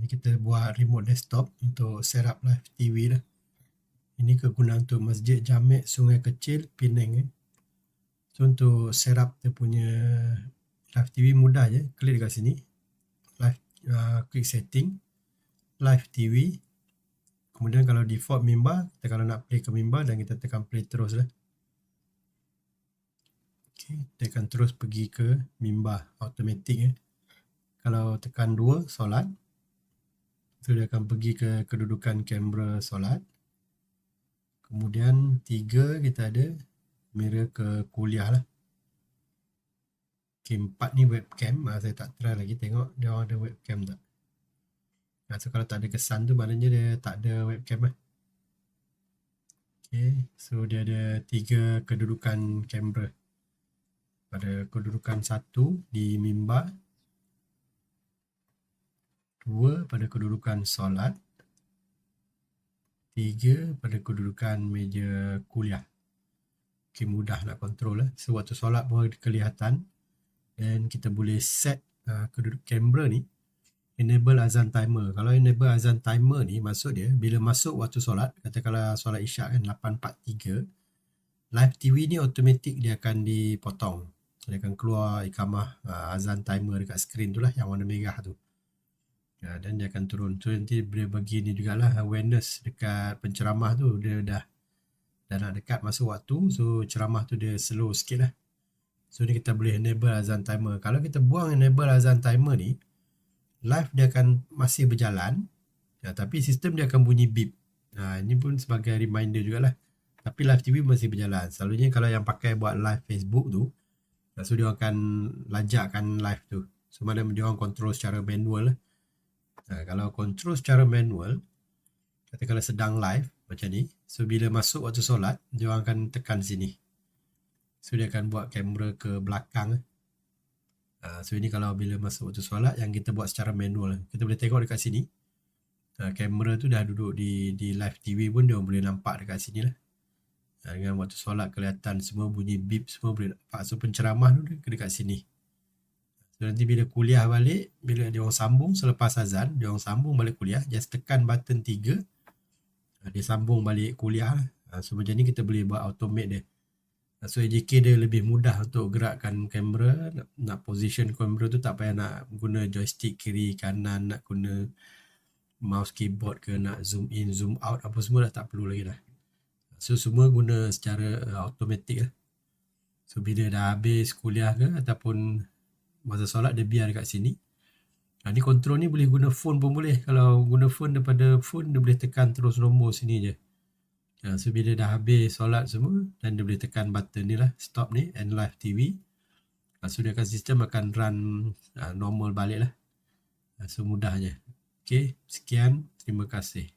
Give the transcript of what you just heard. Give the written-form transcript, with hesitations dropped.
Ni kita buat remote desktop untuk set up live TV lah. Ini kegunaan untuk Masjid Jamek Sungai Kecil, Penang. So untuk set up dia punya live TV mudah je. Klik dekat sini. Live, klik setting. Live TV. Kemudian kalau default mimbar, kita kalau nak play ke mimbar dan kita tekan play terus lah. Okay, dia akan terus pergi ke mimbar automatik. Kalau tekan 2 solat, so dia akan pergi ke kedudukan kamera solat. Kemudian 3 kita ada mirror ke kuliah lah. Okay, 4 ni webcam. Saya tak try lagi tengok dia ada webcam tak. So kalau tak ada kesan tu maknanya dia tak ada webcam lah. Okay, so dia ada 3 kedudukan kamera. Pada kedudukan 1 di mimbar, 2 pada kedudukan solat, 3 pada kedudukan meja kuliah. Okay, mudah nak kontrol lah. So waktu solat pun kelihatan. Dan kita boleh set keduduk kamera ni enable azan timer. Kalau enable azan timer ni maksud dia bila masuk waktu solat, katakanlah solat isyak kan 8.43, live TV ni automatik dia akan dipotong. Dia akan keluar ikamah azan timer dekat skrin tu lah yang warna merah tu. Dan dia akan turun. So nanti dia bagi ni jugalah awareness dekat penceramah tu. Dia dah nak dekat masuk waktu. So ceramah tu dia slow sikit lah. So ni kita boleh enable azan timer. Kalau kita buang enable azan timer ni, live dia akan masih berjalan. Tapi sistem dia akan bunyi beep. Ini pun sebagai reminder jugalah. Tapi live TV masih berjalan. Selalunya kalau yang pakai buat live Facebook tu, so dia akan lajakkan live tu. So mana dia orang control secara manual lah. Kalau control secara manual, katakanlah sedang live macam ni. So bila masuk waktu solat, dia orang akan tekan sini. So dia akan buat kamera ke belakang. So ini kalau bila masuk waktu solat yang kita buat secara manual. Kita boleh tengok dekat sini. Kamera tu dah duduk di live TV pun dia boleh nampak dekat sini lah. Dengan waktu solat kelihatan semua bunyi beep semua boleh nampak. So penceramah tu dekat sini. So nanti bila kuliah balik, bila dia orang sambung selepas azan, dia orang sambung balik kuliah, just tekan button 3, dia sambung balik kuliah lah. So macam ni kita boleh buat automate dia. So AJK dia lebih mudah untuk gerakkan kamera, nak position kamera tu tak payah nak guna joystick kiri kanan, nak guna mouse keyboard ke, nak zoom in zoom out apa semua dah tak perlu lagi dah. So semua guna secara automatik lah. So bila dah habis kuliah ke ataupun masa solat dia biar dekat sini. Ni control ni boleh guna phone pun boleh. Kalau guna phone daripada phone dia boleh tekan terus nombor sini je. So bila dah habis solat semua dan dia boleh tekan button ni lah, stop ni, and live TV. So dia akan sistem akan run normal balik lah. So mudah je. Okay, sekian. Terima kasih.